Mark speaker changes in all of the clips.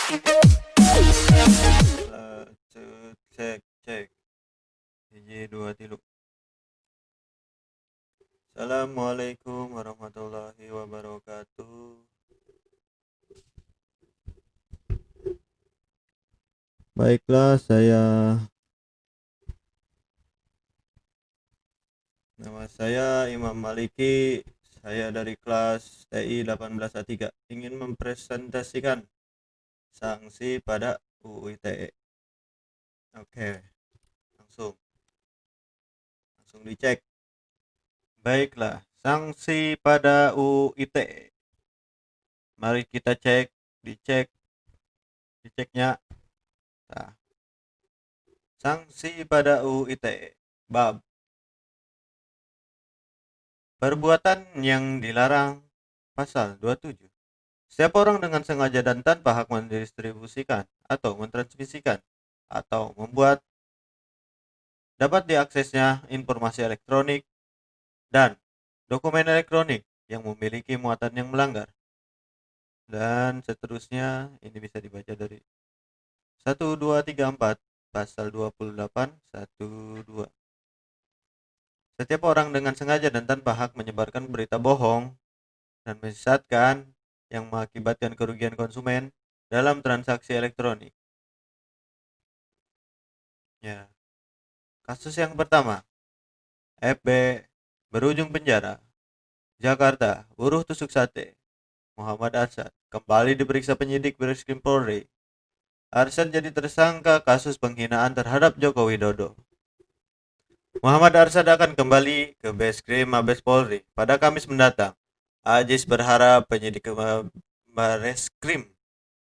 Speaker 1: Cek. Hiji dua tilu. Assalamualaikum warahmatullahi wabarakatuh. Baiklah, nama saya Imam Maliki. Saya dari kelas TI 18A3 ingin mempresentasikan sanksi pada UU ITE. Oke, langsung dicek. Baiklah, sanksi pada UU ITE. Mari kita diceknya. Nah, sanksi pada UU ITE. Bab perbuatan yang dilarang, pasal 27. Setiap orang dengan sengaja dan tanpa hak mendistribusikan atau mentransmisikan atau membuat dapat diaksesnya informasi elektronik dan dokumen elektronik yang memiliki muatan yang melanggar. Dan seterusnya, ini bisa dibaca dari 1, 2, 3, 4, pasal 28, 1, 2. Setiap orang dengan sengaja dan tanpa hak menyebarkan berita bohong dan menyesatkan yang mengakibatkan kerugian konsumen dalam transaksi elektronik. Ya. Kasus yang pertama, FB berujung penjara. Jakarta, buruh tusuk sate. Muhammad Arsyad kembali diperiksa penyidik Barreskrim Polri. Arsyad jadi tersangka kasus penghinaan terhadap Joko Widodo. Muhammad Arsyad akan kembali ke Barreskrim Mabes Polri pada Kamis mendatang. Ajis berharap penyidik Barreskrim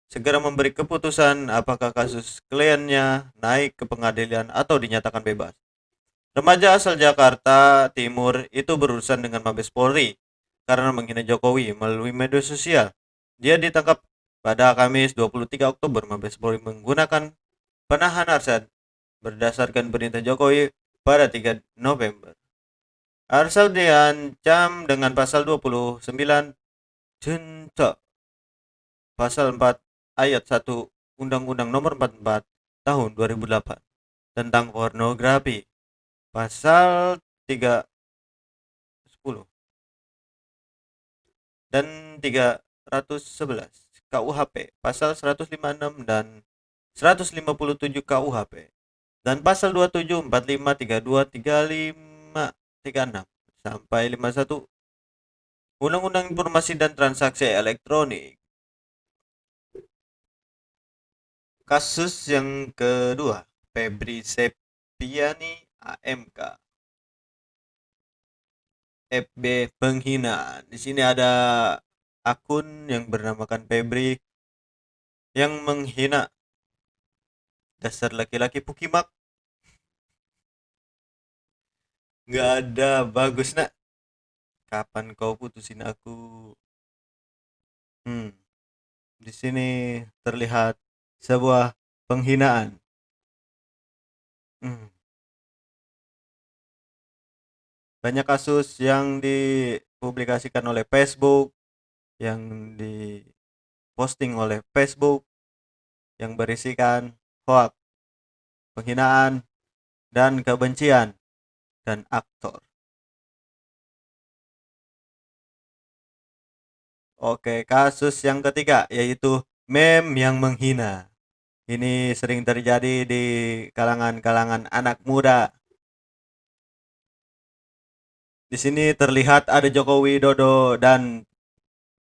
Speaker 1: segera memberi keputusan apakah kasus kliennya naik ke pengadilan atau dinyatakan bebas. Remaja asal Jakarta Timur itu berurusan dengan Mabes Polri karena menghina Jokowi melalui media sosial. Dia ditangkap pada Kamis 23 Oktober. Mabes Polri menggunakan penahan Arsyad berdasarkan perintah Jokowi pada 3 November. Arsyad diancam dengan pasal 29 junto pasal 4 ayat 1 Undang-Undang Nomor 44 tahun 2008 tentang pornografi. Pasal 310 dan 311 KUHP, pasal 156 dan 157 KUHP, dan pasal 27, 45, 32, 35, 36 sampai 51 Undang-Undang Informasi dan Transaksi Elektronik. Kasus yang kedua, Febri Septiani AMK. FB penghinaan. Di sini ada akun yang bernamakan Febri yang menghina dasar laki-laki pukimak. Nggak ada bagus nak. Kapan kau putusin aku? Di sini terlihat sebuah penghinaan. Banyak kasus yang dipublikasikan oleh Facebook, yang diposting oleh Facebook, yang berisikan hoax, penghinaan, dan kebencian, dan aktor. Oke, kasus yang ketiga yaitu meme yang menghina. Ini sering terjadi di kalangan-kalangan anak muda. Di sini terlihat ada Joko Widodo dan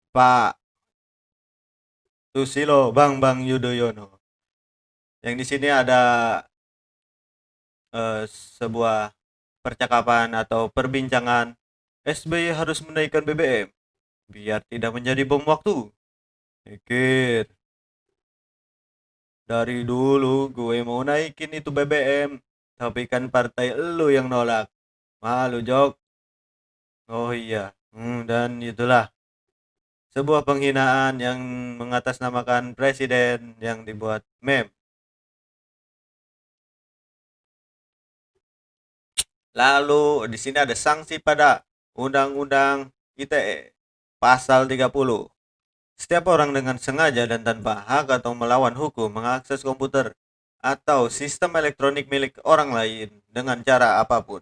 Speaker 1: Pak Susilo Bambang Yudhoyono. Yang di sini ada sebuah percakapan atau perbincangan, SBY harus menaikkan BBM biar tidak menjadi bom waktu. Pikir, dari dulu gue mau naikin itu BBM, tapi kan partai elu yang nolak. Malu Jok. Oh iya, dan itulah sebuah penghinaan yang mengatasnamakan presiden yang dibuat meme. Lalu di sini ada sanksi pada Undang-Undang ITE pasal 30. Setiap orang dengan sengaja dan tanpa hak atau melawan hukum mengakses komputer atau sistem elektronik milik orang lain dengan cara apapun.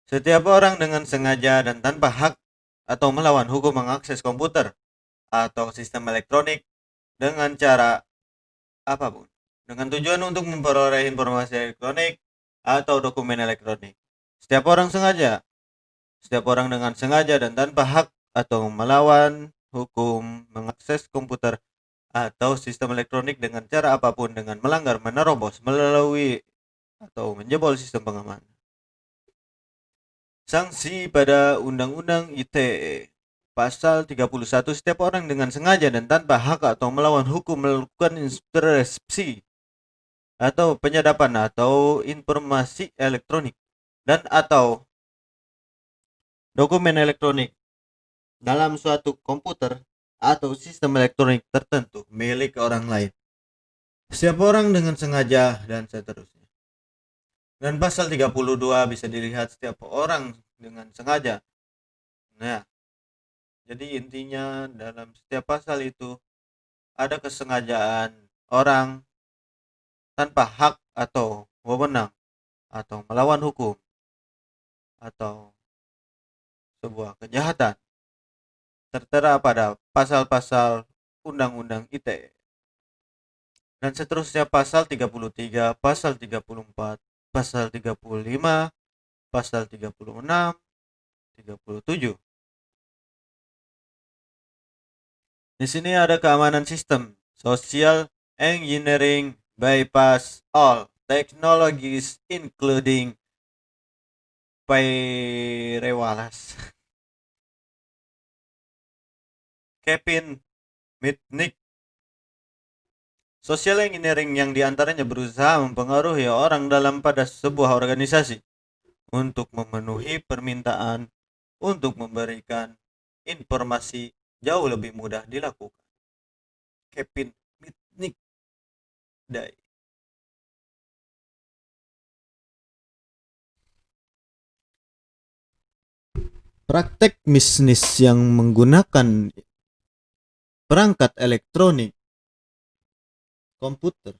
Speaker 1: Setiap orang dengan sengaja dan tanpa hak atau melawan hukum mengakses komputer atau sistem elektronik dengan cara apapun, dengan tujuan untuk memperoleh informasi elektronik atau dokumen elektronik. Setiap orang sengaja, setiap orang dengan sengaja dan tanpa hak atau melawan hukum mengakses komputer atau sistem elektronik dengan cara apapun dengan melanggar, menerobos, melalui atau menjebol sistem pengamanan. Sanksi pada Undang-Undang ITE Pasal 31, setiap orang dengan sengaja dan tanpa hak atau melawan hukum melakukan intercepsi atau penyadapan atau informasi elektronik dan atau dokumen elektronik dalam suatu komputer atau sistem elektronik tertentu milik orang lain. Setiap orang dengan sengaja dan seterusnya. Dan pasal 32 bisa dilihat setiap orang dengan sengaja. Nah, jadi intinya dalam setiap pasal itu ada kesengajaan orang tanpa hak atau wewenang atau melawan hukum atau sebuah kejahatan tertera pada pasal-pasal Undang-Undang ITE. Dan seterusnya pasal 33, pasal 34, pasal 35, pasal 36, 37. Di sini ada keamanan sistem, social engineering bypass all technologies including firewalls. Kevin Mitnick. Social engineering yang diantaranya berusaha mempengaruhi orang dalam pada sebuah organisasi untuk memenuhi permintaan untuk memberikan informasi jauh lebih mudah dilakukan. Kevin Mitnick. Praktek bisnis yang menggunakan perangkat elektronik, komputer,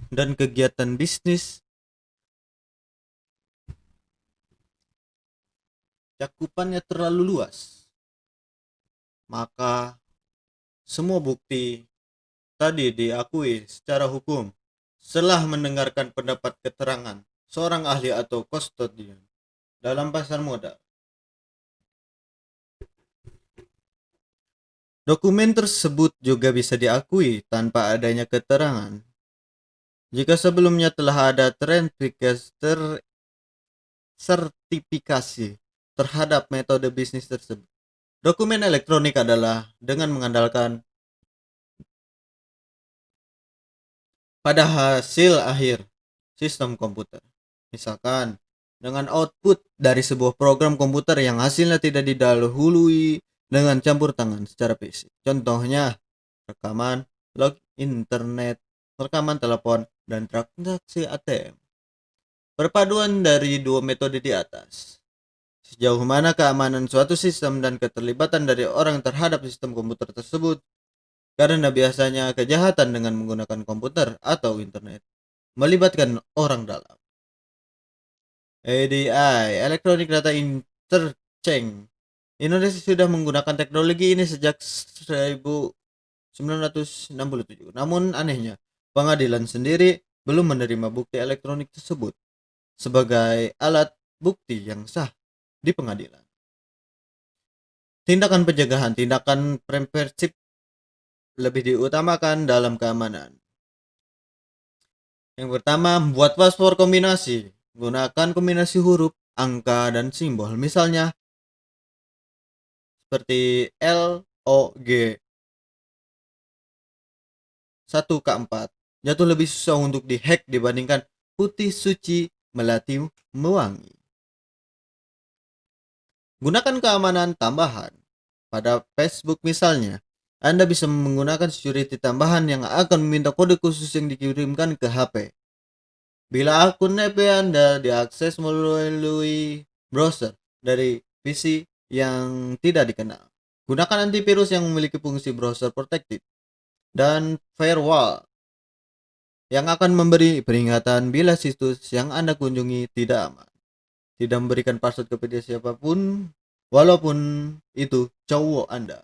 Speaker 1: dan kegiatan bisnis cakupannya terlalu luas, maka semua bukti tadi diakui secara hukum setelah mendengarkan pendapat keterangan seorang ahli atau kustodian dalam pasar modal. Dokumen tersebut juga bisa diakui tanpa adanya keterangan jika sebelumnya telah ada sertifikasi terhadap metode bisnis tersebut. Dokumen elektronik adalah dengan mengandalkan pada hasil akhir sistem komputer. Misalkan dengan output dari sebuah program komputer yang hasilnya tidak didahului dengan campur tangan secara fisik. Contohnya rekaman log internet, rekaman telepon, dan transaksi ATM. Perpaduan dari dua metode di atas. Sejauh mana keamanan suatu sistem dan keterlibatan dari orang terhadap sistem komputer tersebut, karena biasanya kejahatan dengan menggunakan komputer atau internet melibatkan orang dalam. EDI, Electronic Data Interchange. Indonesia sudah menggunakan teknologi ini sejak 1967. Namun anehnya, pengadilan sendiri belum menerima bukti elektronik tersebut sebagai alat bukti yang sah di pengadilan. Tindakan pencegahan, tindakan preventif lebih diutamakan dalam keamanan. Yang pertama, membuat password kombinasi. Gunakan kombinasi huruf, angka, dan simbol. Misalnya seperti LOG 1K4. Jatuh lebih susah untuk dihack dibandingkan putih suci melati mewangi. Gunakan keamanan tambahan. Pada Facebook misalnya, Anda bisa menggunakan security tambahan yang akan meminta kode khusus yang dikirimkan ke HP. Bila akun HP Anda diakses melalui browser dari PC yang tidak dikenal,
Speaker 2: Gunakan antivirus yang memiliki fungsi browser protected dan firewall yang akan memberi peringatan bila situs yang Anda kunjungi tidak aman. Tidak memberikan password kepada siapapun, walaupun itu cowok Anda.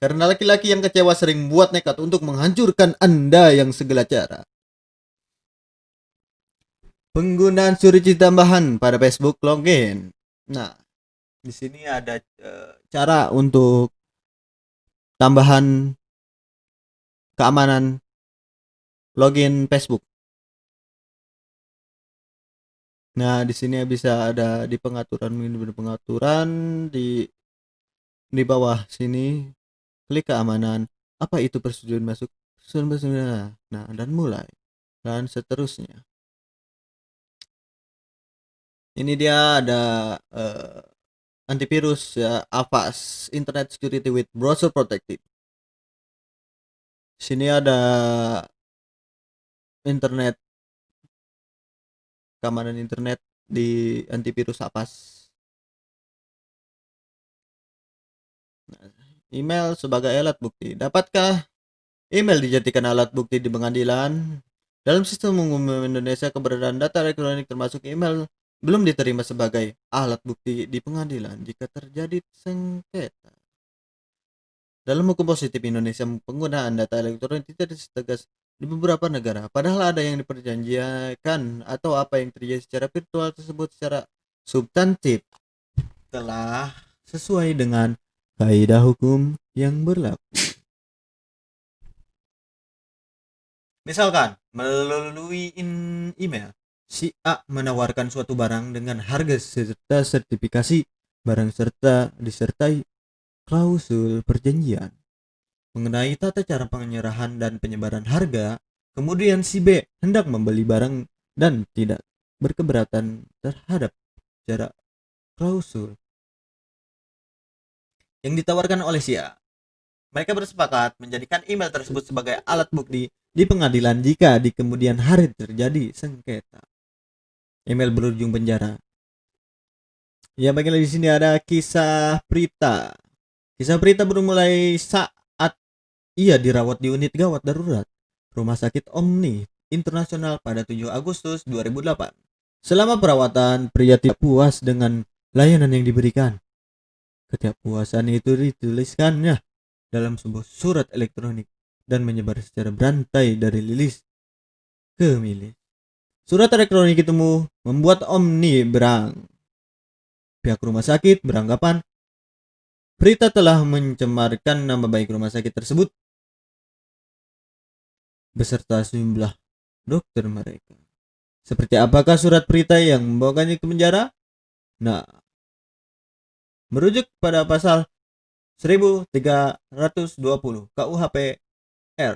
Speaker 2: Karena laki-laki yang kecewa sering buat nekat untuk menghancurkan Anda yang segala cara. Penggunaan security tambahan pada Facebook login. Nah, di sini ada cara untuk tambahan keamanan login Facebook. Nah, di sini bisa ada di pengaturan di bawah sini klik keamanan. Apa itu persetujuan masuk? Nah, dan mulai dan seterusnya. Ini dia ada antivirus ya, Avast Internet Security with Browser Protected. Sini ada internet keamanan internet di antivirus Avast. Email sebagai alat bukti. Dapatkah email dijadikan alat bukti di pengadilan? Dalam sistem umum Indonesia, keberadaan data elektronik termasuk email belum diterima sebagai alat bukti di pengadilan jika terjadi sengketa. Dalam hukum positif Indonesia, penggunaan data elektronik tidak tegas di beberapa negara. Padahal ada yang diperjanjikan atau apa yang terjadi secara virtual tersebut secara substantif telah sesuai dengan kaidah hukum yang berlaku. Misalkan, melalui email, si A menawarkan suatu barang dengan harga serta sertifikasi barang serta disertai klausul perjanjian mengenai tata cara penyerahan dan penyebaran harga. Kemudian si B hendak membeli barang dan tidak berkeberatan terhadap cara klausul yang ditawarkan oleh si A. Mereka bersepakat menjadikan email tersebut sebagai alat bukti di pengadilan jika di kemudian hari terjadi sengketa. Email berujung penjara. Ya, bagian di sini ada kisah Prita. Kisah Prita bermulai saat ia dirawat di unit gawat darurat Rumah Sakit Omni Internasional pada 7 Agustus 2008. Selama perawatan, pria tidak puas dengan layanan yang diberikan. Ketidakpuasan itu dituliskannya dalam sebuah surat elektronik dan menyebar secara berantai dari Lilis ke Milis. Surat elektronik itu membuat Omni berang. Pihak rumah sakit beranggapan Prita telah mencemarkan nama baik rumah sakit tersebut beserta sejumlah dokter mereka. Seperti apakah surat Prita yang membawanya ke penjara? Nah, merujuk pada pasal 1320 KUHP R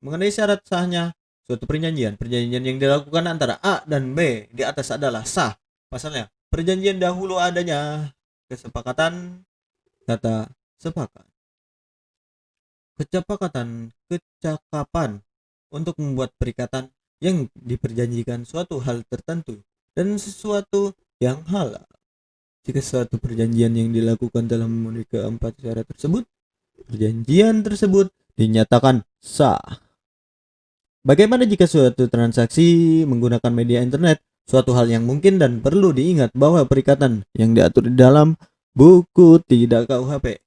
Speaker 2: mengenai syarat sahnya suatu perjanjian yang dilakukan antara A dan B di atas adalah sah. Pasalnya, perjanjian dahulu adanya kesepakatan kata sepakat. Kecakapan untuk membuat perikatan yang diperjanjikan suatu hal tertentu dan sesuatu yang halal. Jika suatu perjanjian yang dilakukan telah memenuhi keempat syarat tersebut, perjanjian tersebut dinyatakan sah. Bagaimana jika suatu transaksi menggunakan media internet? Suatu hal yang mungkin dan perlu diingat bahwa perikatan yang diatur di dalam buku tidak KUHP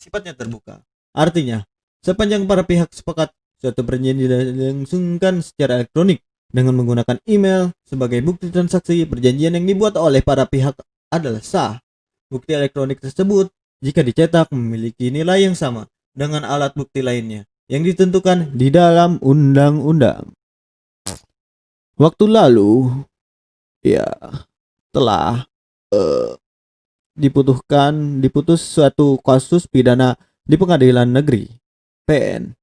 Speaker 2: sifatnya terbuka. Artinya, sepanjang para pihak sepakat suatu perjanjian dilangsungkan secara elektronik dengan menggunakan email sebagai bukti transaksi, perjanjian yang dibuat oleh para pihak adalah sah. Bukti elektronik tersebut jika dicetak memiliki nilai yang sama dengan alat bukti lainnya yang ditentukan di dalam undang-undang. Waktu lalu, ya, telah diputus suatu kasus pidana di pengadilan negeri PN.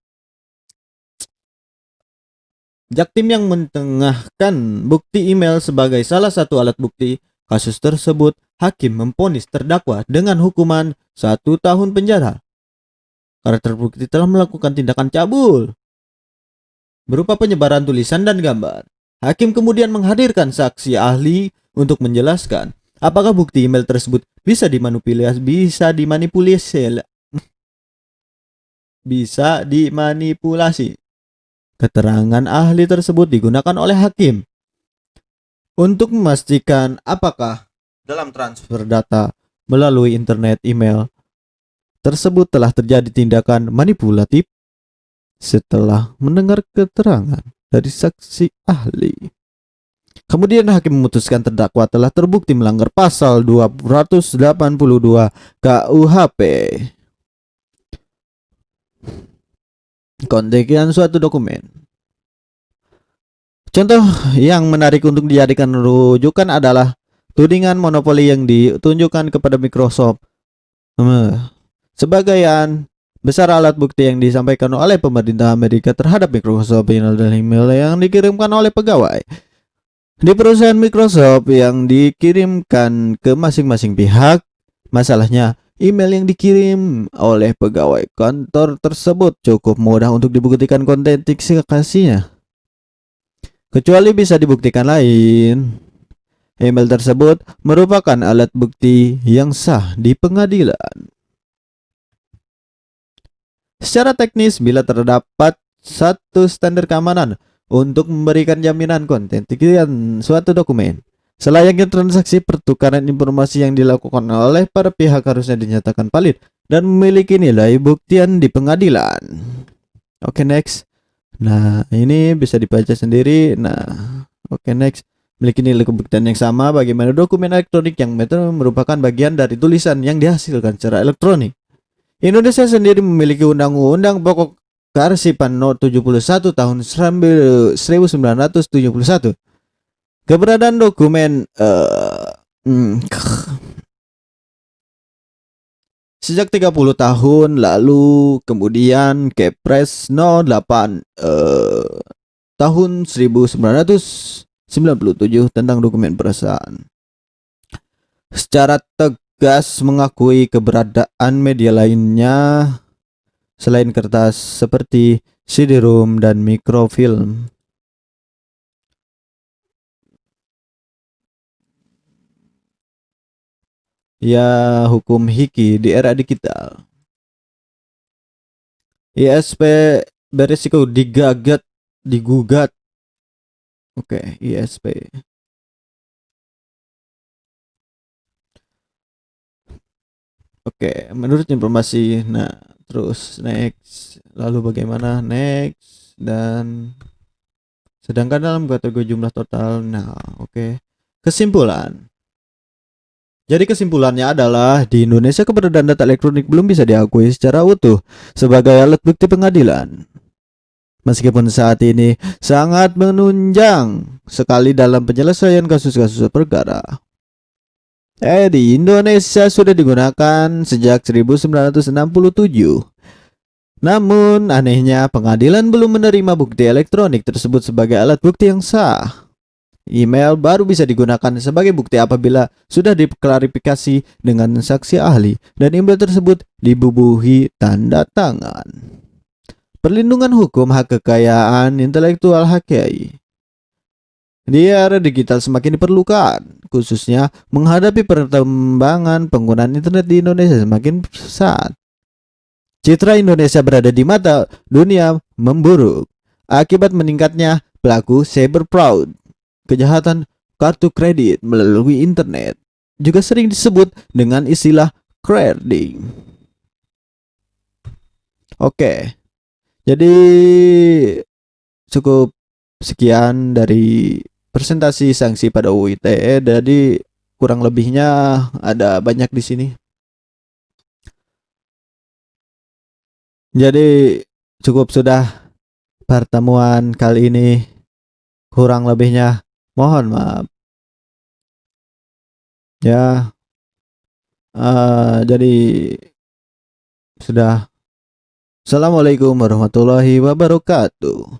Speaker 2: Jaktim yang mentengahkan bukti email sebagai salah satu alat bukti kasus tersebut, hakim memvonis terdakwa dengan hukuman 1 tahun penjara karena terbukti telah melakukan tindakan cabul berupa penyebaran tulisan dan gambar. Hakim kemudian menghadirkan saksi ahli untuk menjelaskan Apakah bukti email tersebut bisa dimanipulasi? Keterangan ahli tersebut digunakan oleh hakim untuk memastikan apakah dalam transfer data melalui internet email tersebut telah terjadi tindakan manipulatif. Setelah mendengar keterangan dari saksi ahli, kemudian hakim memutuskan terdakwa telah terbukti melanggar pasal 282 KUHP. Kontekian suatu dokumen. Contoh yang menarik untuk dijadikan rujukan adalah tudingan monopoli yang ditunjukkan kepada Microsoft. Sebagian besar alat bukti yang disampaikan oleh pemerintah Amerika terhadap Microsoft adalah email yang dikirimkan oleh pegawai di perusahaan Microsoft yang dikirimkan ke masing-masing pihak. Masalahnya, email yang dikirim oleh pegawai kantor tersebut cukup mudah untuk dibuktikan kontentikasinya, kecuali bisa dibuktikan lain. Email tersebut merupakan alat bukti yang sah di pengadilan. Secara teknis, bila terdapat satu standar keamanan untuk memberikan jaminan kontentikian suatu dokumen, selayaknya transaksi pertukaran informasi yang dilakukan oleh para pihak harusnya dinyatakan valid dan memiliki nilai buktian di pengadilan. Oke, next. Nah, ini bisa dibaca sendiri. Nah, oke, next. Memiliki nilai kebuktian yang sama bagaimana dokumen elektronik yang merupakan bagian dari tulisan yang dihasilkan secara elektronik. Indonesia sendiri memiliki Undang-Undang Pokok Kearsipan No. 71 tahun 1971. Keberadaan dokumen sejak 30 tahun lalu, kemudian Kepres No. 8 tahun 1997 tentang dokumen perusahaan. Secara tegas mengakui keberadaan media lainnya selain kertas seperti CD-ROM dan mikrofilm. Ya, hukum Hiki di era digital. ISP berisiko digugat. Oke, ISP. Oke, menurut informasi. Nah, terus next. Lalu bagaimana? Next. Dan sedangkan dalam kategori jumlah total. Nah, oke. Kesimpulan. Jadi kesimpulannya adalah di Indonesia keberadaan data elektronik belum bisa diakui secara utuh sebagai alat bukti pengadilan. Meskipun saat ini sangat menunjang sekali dalam penyelesaian kasus-kasus perkara. Di Indonesia sudah digunakan sejak 1967. Namun anehnya pengadilan belum menerima bukti elektronik tersebut sebagai alat bukti yang sah. Email baru bisa digunakan sebagai bukti apabila sudah diklarifikasi dengan saksi ahli dan email tersebut dibubuhi tanda tangan. Perlindungan hukum hak kekayaan intelektual HKI di era digital semakin diperlukan, khususnya menghadapi perkembangan penggunaan internet di Indonesia semakin pesat. Citra Indonesia berada di mata dunia memburuk akibat meningkatnya pelaku cyber fraud. Kejahatan kartu kredit melalui internet juga sering disebut dengan istilah carding. Oke, jadi cukup sekian dari presentasi sanksi pada UU ITE. Jadi kurang lebihnya ada banyak di sini. Jadi cukup sudah pertemuan kali ini. Kurang lebihnya mohon maaf. Ya, jadi sudah. Assalamualaikum warahmatullahi wabarakatuh.